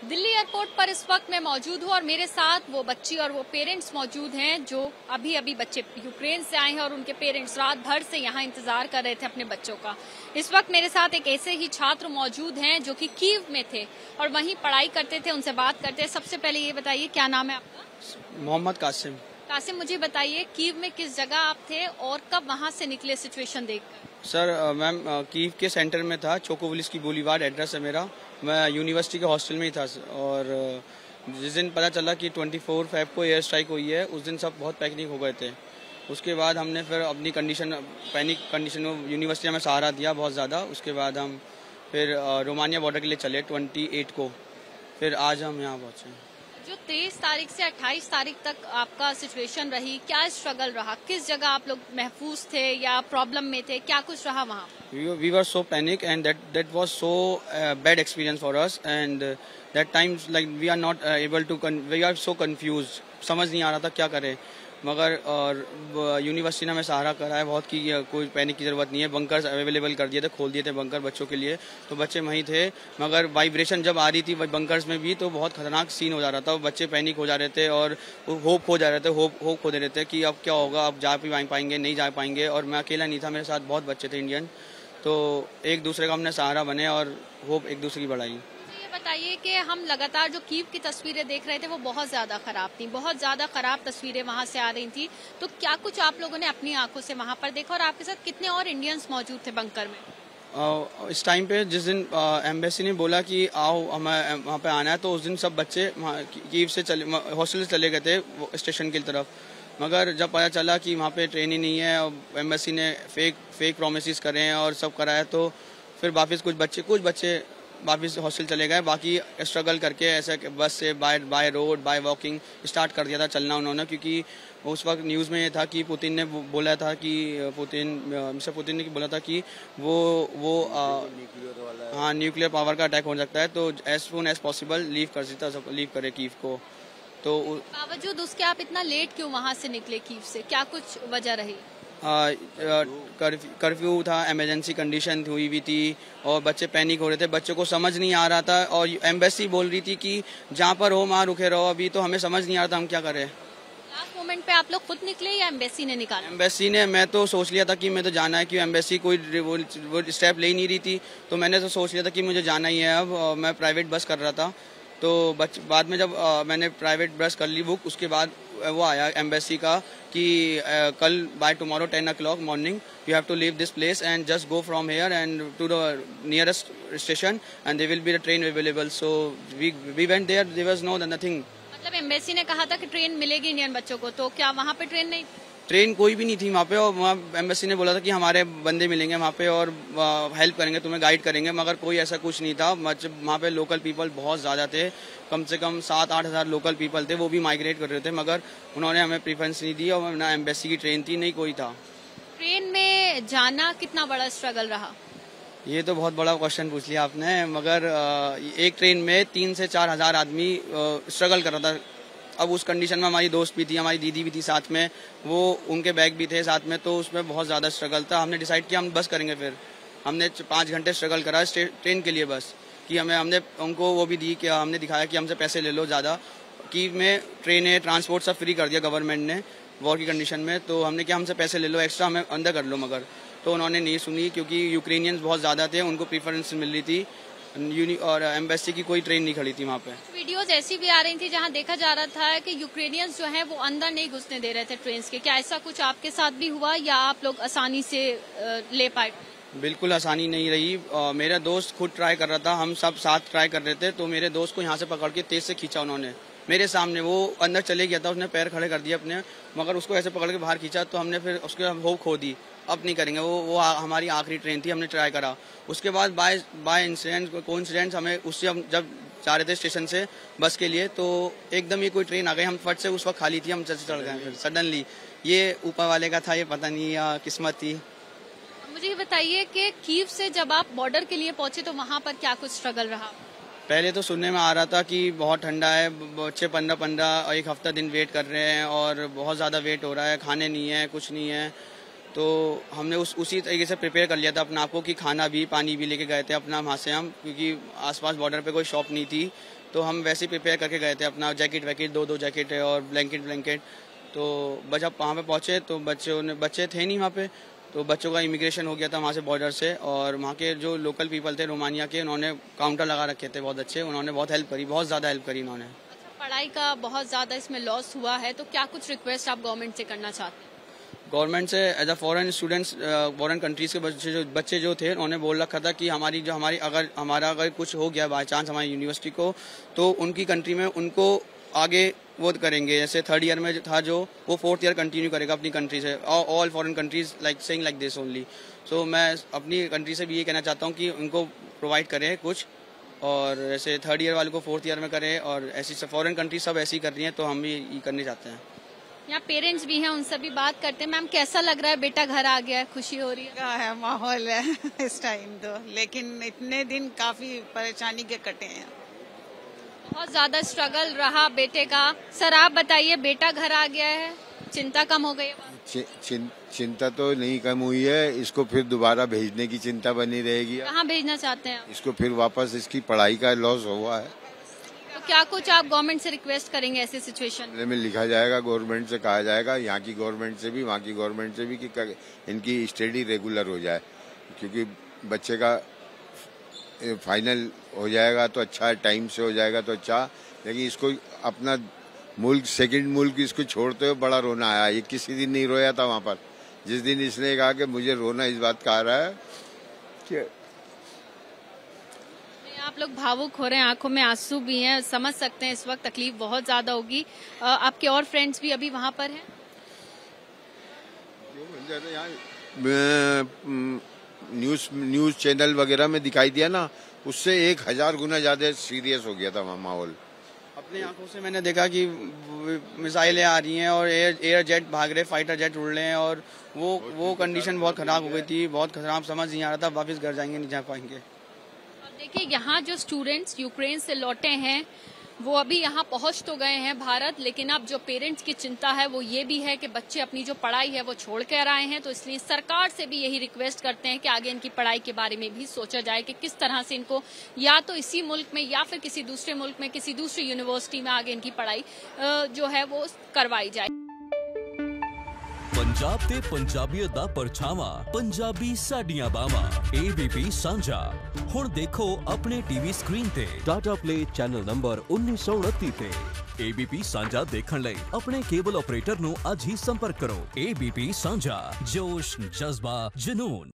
Delhi airport पर इस वक्त मैं मौजूद हूँ और मेरे साथ वो बच्ची और वो पेरेंट्स मौजूद हैं जो अभी अभी बच्चे यूक्रेन से आए हैं और उनके पेरेंट्स रात भर से यहाँ इंतजार कर रहे थे अपने बच्चों का। इस वक्त मेरे साथ एक ऐसे ही छात्र मौजूद हैं जो कि कीव में थे और वहीं पढ़ाई करते थे। उनसे बात करते हैं। सबसे पहले ये बताइए, क्या नाम है आपका? मोहम्मद कासिम। कासिम, मुझे बताइए कीव में किस जगह आप थे और कब वहाँ से निकले सिचुएशन देखकर? सर मैम कीव के सेंटर में था, चोकोवलिस की बोलीवार एड्रेस है मेरा। मैं यूनिवर्सिटी के हॉस्टल में ही था और जिस दिन पता चला कि 24 फेब को एयर स्ट्राइक हुई है, उस दिन सब बहुत पैनिक हो गए थे। उसके बाद हमने फिर अपनी पैनिक कंडीशन में यूनिवर्सिटी में सहारा दिया बहुत ज़्यादा। उसके बाद हम फिर रोमानिया बॉर्डर के लिए चले 28 को। फिर आज हम यहाँ पहुँचे। जो 23 तारीख से 28 तारीख तक आपका सिचुएशन रही, क्या स्ट्रगल रहा? किस जगह आप लोग महफूज थे या प्रॉब्लम में थे? क्या कुछ रहा वहाँ? We were so panic and that was so bad experience for us and that times like we are not able to we are so confused, समझ नहीं आ रहा था क्या करें। मगर और यूनिवर्सिटी ने हमें सहारा करा है बहुत कि कोई पैनिक की जरूरत नहीं है। बंकर्स अवेलेबल कर दिए थे, खोल दिए थे बंकर बच्चों के लिए, तो बच्चे वहीं थे। मगर वाइब्रेशन जब आ रही थी बंकर्स में भी तो बहुत खतरनाक सीन हो जा रहा था। बच्चे पैनिक हो जा रहे थे और होप खो जा रहे थे, होप खो दे रहे थे कि अब क्या होगा, अब जा भी पाएंगे नहीं जा पाएंगे। और मैं अकेला नहीं था, मेरे साथ बहुत बच्चे थे इंडियन, तो एक दूसरे का हमने सहारा बने और होप एक दूसरे की बढ़ाई। बताइए कि हम लगातार जो कीव की तस्वीरें देख रहे थे वो बहुत ज्यादा खराब थी, बहुत ज्यादा खराब तस्वीरें वहां से आ रही थी। तो क्या कुछ आप लोगों ने अपनी आंखों से वहां पर देखा और आपके साथ कितने और इंडियंस मौजूद थे बंकर में? इस टाइम पे जिस दिन एम्बेसी ने बोला कि आओ हमें वहाँ पे आना है, तो उस दिन सब बच्चे कीव से हॉस्टल से चले गए थे स्टेशन की तरफ। मगर जब पता चला कि वहाँ पे ट्रेन ही नहीं है और एम्बेसी ने फेक प्रोमिस करे हैं और सब कराया, तो फिर वापस कुछ बच्चे वापस हॉस्टल चले गए। बाकी स्ट्रगल करके ऐसे बस से by road by walking start कर दिया था चलना उन्होंने, क्योंकि उस वक्त न्यूज़ में ये था कि पुतिन ने बोला था कि मिस्टर पुतिन ने बोला था कि वो न्यूक्लियर पावर का अटैक हो सकता है, तो as soon as possible leave करे कीव को। तो बावजूद उसके आप इतना लेट क्यों वहाँ से निकले कीव से? क्या कुछ वजह रही? कर्फ्यू था, इमरजेंसी कंडीशन हुई थी और बच्चे पैनिक हो रहे थे, बच्चों को समझ नहीं आ रहा था। और एम्बेसी बोल रही थी कि जहाँ पर हो वहाँ रुके रहो। अभी तो हमें समझ नहीं आ रहा था हम क्या करें। लास्ट मोमेंट पे आप लोग खुद निकले या एम्बेसी ने निकाला? एम्बेसी ने, मैं तो सोच लिया था कि मैं तो जाना है, कि एम्बेसी कोई वो स्टेप ले ही नहीं रही थी, तो मैंने तो सोच लिया था कि मुझे जाना ही है। अब मैं प्राइवेट बस कर रहा था, तो बाद में जब मैंने प्राइवेट बस कर ली बुक, उसके बाद वो आया एम्बेसी का कि कल by tomorrow 10 o'clock morning you have to leave this place and just go from here and to the nearest station and there will be the train available. So we went there, there was no nothing. मतलब embassy ने कहा था कि train मिलेगी Indian बच्चों को, तो क्या वहाँ पे ट्रेन नहीं? ट्रेन कोई भी नहीं थी वहाँ पे, और वहाँ एम्बेसी ने बोला था कि हमारे बंदे मिलेंगे वहाँ पे और हेल्प करेंगे, तुम्हें गाइड करेंगे, मगर कोई ऐसा कुछ नहीं था। वहाँ पे लोकल पीपल बहुत ज़्यादा थे, कम से कम 7-8 हज़ार लोकल पीपल थे, वो भी माइग्रेट कर रहे थे, मगर उन्होंने हमें प्रेफरेंस नहीं दी और ना एम्बेसी की ट्रेन थी नहीं कोई था। ट्रेन में जाना कितना बड़ा स्ट्रगल रहा? ये तो बहुत बड़ा क्वेश्चन पूछ लिया आपने, मगर एक ट्रेन में 3 से 4 हज़ार आदमी स्ट्रगल कर रहा था। अब उस कंडीशन में हमारी दोस्त भी थी, हमारी दीदी भी थी साथ में, वो उनके बैग भी थे साथ में, तो उसमें बहुत ज़्यादा स्ट्रगल था। हमने डिसाइड किया हम बस करेंगे। फिर हमने 5 घंटे स्ट्रगल करा ट्रेन के लिए बस, कि हमने उनको वो भी दी कि हमने दिखाया कि हमसे पैसे ले लो ज़्यादा, कि में ट्रेनें ट्रांसपोर्ट सब फ्री कर दिया गवर्नमेंट ने वॉर की कंडीशन में, तो हमने क्या हमसे पैसे ले लो एक्स्ट्रा, हमें अंदर कर लो, मगर तो उन्होंने नहीं सुनी, क्योंकि यूक्रेनियंस बहुत ज़्यादा थे, उनको प्रीफरेंस मिल रही थी और एम्बेसी की कोई ट्रेन नहीं खड़ी थी वहाँ पे। वीडियोस ऐसी भी आ रही थी जहाँ देखा जा रहा था कि यूक्रेनियंस जो हैं वो अंदर नहीं घुसने दे रहे थे ट्रेन के। क्या ऐसा कुछ आपके साथ भी हुआ या आप लोग आसानी से ले पाए? बिल्कुल आसानी नहीं रही। मेरा दोस्त खुद ट्राई कर रहा था, हम सब साथ ट्राई कर रहे थे, तो मेरे दोस्त को यहाँ से पकड़ के तेज से खींचा उन्होंने मेरे सामने। वो अंदर चले गया था, उसने पैर खड़े कर दिए अपने, मगर उसको ऐसे पकड़ के बाहर खींचा, तो हमने फिर उसके होप खो दी, अब नहीं करेंगे। वो हमारी आखिरी ट्रेन थी, हमने ट्राई करा। उसके बाद बाय इंसिडेंट कोइंसिडेंस हमें उससे हम जब जा रहे थे स्टेशन से बस के लिए, तो एकदम ही कोई ट्रेन आ गई, हम फट से उस वक्त खाली थी, हम चढ़ गए। फिर सडनली ये ऊपर वाले का था, ये पता नहीं या किस्मत थी। मुझे ये बताइए कि कीव से जब आप बॉर्डर के लिए पहुंचे तो वहाँ पर क्या कुछ स्ट्रगल रहा? पहले तो सुनने में आ रहा था कि बहुत ठंडा है, बच्चे 15 एक हफ्ता दिन वेट कर रहे हैं और बहुत ज़्यादा वेट हो रहा है, खाने नहीं है, कुछ नहीं है। तो हमने उसी तरीके से प्रिपेयर कर लिया था अपने आप को कि खाना भी पानी भी लेके गए थे अपना वहाँ से हम, क्योंकि आसपास बॉर्डर पे कोई शॉप नहीं थी, तो हम वैसे ही प्रिपेयर करके गए थे, अपना जैकेट वैकेट, 2 जैकेट है और ब्लैंकेट। तो जब वहाँ पे पहुँचे तो बच्चे थे नहीं वहाँ पे, तो बच्चों का इमिग्रेशन हो गया था वहाँ से, बॉर्डर से। और वहाँ के जो लोकल पीपल थे रोमानिया के, उन्होंने काउंटर लगा रखे थे बहुत अच्छे, उन्होंने बहुत हेल्प करी, बहुत ज़्यादा हेल्प करी उन्होंने। अच्छा, पढ़ाई का बहुत ज्यादा इसमें लॉस हुआ है, तो क्या कुछ रिक्वेस्ट आप गवर्नमेंट से करना चाहते हैं? गवर्नमेंट से as a foreign students, foreign countries के बच्चे जो थे, उन्होंने बोल रखा था कि अगर कुछ हो गया बाय चांस हमारी यूनिवर्सिटी को, तो उनकी कंट्री में उनको आगे वो करेंगे। जैसे 3rd ईयर में था जो, वो 4th ईयर कंटिन्यू करेगा अपनी कंट्री से। All foreign countries like saying like this only. So मैं अपनी कंट्री से भी ये कहना चाहता हूँ कि उनको प्रोवाइड करें कुछ, और जैसे 3rd ईयर वाले को 4th ईयर में करें, और ऐसी फॉरेन कंट्री सब ऐसी कर रही हैं, तो हम भी ये करने चाहते हैं। यहाँ पेरेंट्स भी हैं, उनसे भी बात करते हैं। मैम, कैसा लग रहा है, बेटा घर आ गया है, खुशी हो रही है? क्या है माहौल है इस टाइम तो, लेकिन इतने दिन काफी परेशानी के कटे हैं। बहुत ज्यादा स्ट्रगल रहा बेटे का। सर आप बताइए, बेटा घर आ गया है, चिंता कम हो गई है? चिंता तो नहीं कम हुई है, इसको फिर दोबारा भेजने की चिंता बनी रहेगी। कहाँ भेजना चाहते हैं आप? इसको फिर वापस, इसकी पढ़ाई का लॉस हुआ है, तो क्या कुछ आप गवर्नमेंट से रिक्वेस्ट करेंगे ऐसी सिचुएशन में लिखा जाएगा, गवर्नमेंट से कहा जाएगा, यहाँ की गवर्नमेंट से भी, वहाँ की गवर्नमेंट से भी, कि इनकी स्टडी रेगुलर हो जाए, क्योंकि बच्चे का फाइनल हो जाएगा तो अच्छा, टाइम से हो जाएगा तो अच्छा। लेकिन इसको अपना मुल्क, सेकंड मुल्क, इसको छोड़ते हुए बड़ा रोना आया। ये किसी दिन नहीं रोया था वहाँ पर, जिस दिन इसने कहा कि मुझे रोना इस बात का आ रहा है कि आप लोग भावुक हो रहे हैं, आंखों में आंसू भी हैं, समझ सकते हैं इस वक्त तकलीफ बहुत ज्यादा होगी। आपके और फ्रेंड्स भी अभी वहाँ पर हैं? न्यूज चैनल वगैरह में दिखाई दिया ना, उससे 1000 गुना ज्यादा सीरियस हो गया था वहाँ माहौल। अपनी आंखों से मैंने देखा कि मिसाइलें आ रही हैं और एयर जेट भाग रहे, फाइटर जेट उड़ रहे हैं, और वो कंडीशन बहुत खराब हो गई थी, बहुत खराब, समझ नहीं आ रहा था वापस घर जाएंगे नहीं जा पाएंगे। देखिए, यहाँ जो स्टूडेंट्स यूक्रेन से लौटे हैं वो अभी यहाँ पहुँच तो गए हैं भारत, लेकिन अब जो पेरेंट्स की चिंता है वो ये भी है कि बच्चे अपनी जो पढ़ाई है वो छोड़ कर आए हैं। तो इसलिए सरकार से भी यही रिक्वेस्ट करते हैं कि आगे इनकी पढ़ाई के बारे में भी सोचा जाए कि किस तरह से इनको या तो इसी मुल्क में या फिर किसी दूसरे मुल्क में, किसी दूसरी यूनिवर्सिटी में आगे इनकी पढ़ाई जो है वो करवाई जाए। पंजाब ते पंजाबीयत दा परछावा, पंजाबी साडियां बावां, ABP सांझा। हुण देखो अपने टीवी स्क्रीन ते टाटा प्ले चैनल नंबर 1929 ते। ABP सांझा देखण लई अपने केबल ऑपरेटर नूं अज ही संपर्क करो। ABP सांझा, जोश, जज्बा, जुनून।